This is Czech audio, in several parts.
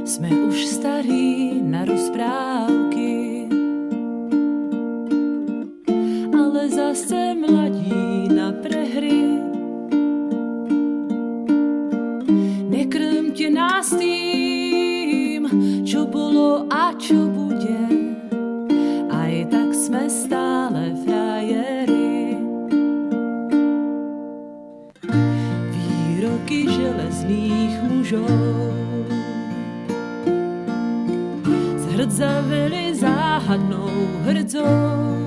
Sme už starí na rozprávky, ale zase mladí na prehry. Nekrmte nás tým, čo bolo a čo bude, aj tak sme stále frajeri. Výroky železných mužov zhrdzaveli záhadnou hrdzou.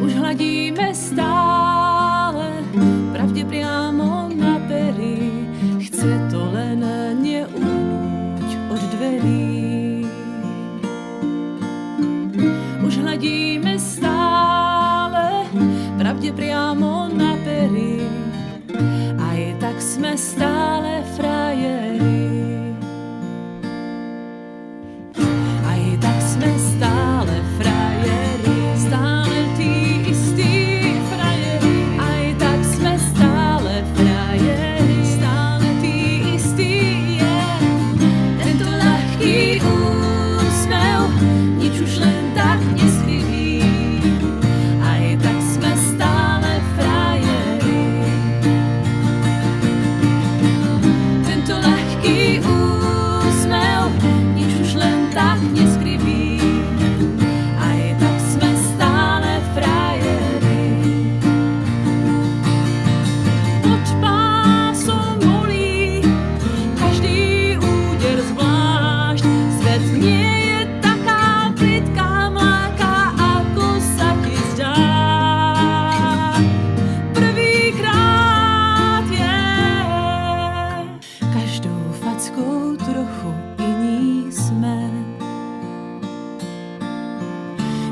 Už hladíme stále pravde priamo na pery, chce to len neuhnúť od dverí. Už hladíme stále pravde priamo na pery, aj tak sme stále frajeri.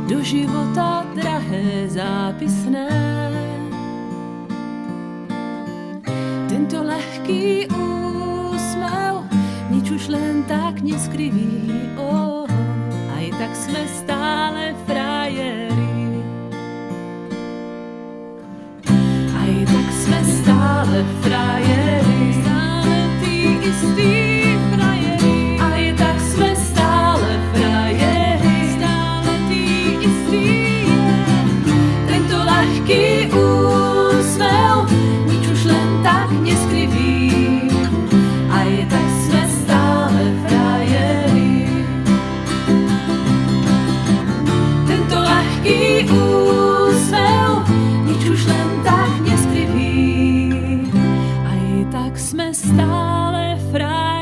Do života drahé zápisné, tento ľahký úsmev nič už len tak neskriví. Aj tak sme stále frajeri. Aj tak sme stále frajeri. Stále tí istí frajeri. Aj tak sme stále frajeri. Stále tí istí. Tento ľahký úsmev nič už len tak neskriví. Aj tak sme stále frajeri. Tento ľahký úsmev nič už len tak neskriví. Aj tak sme stále frajeri.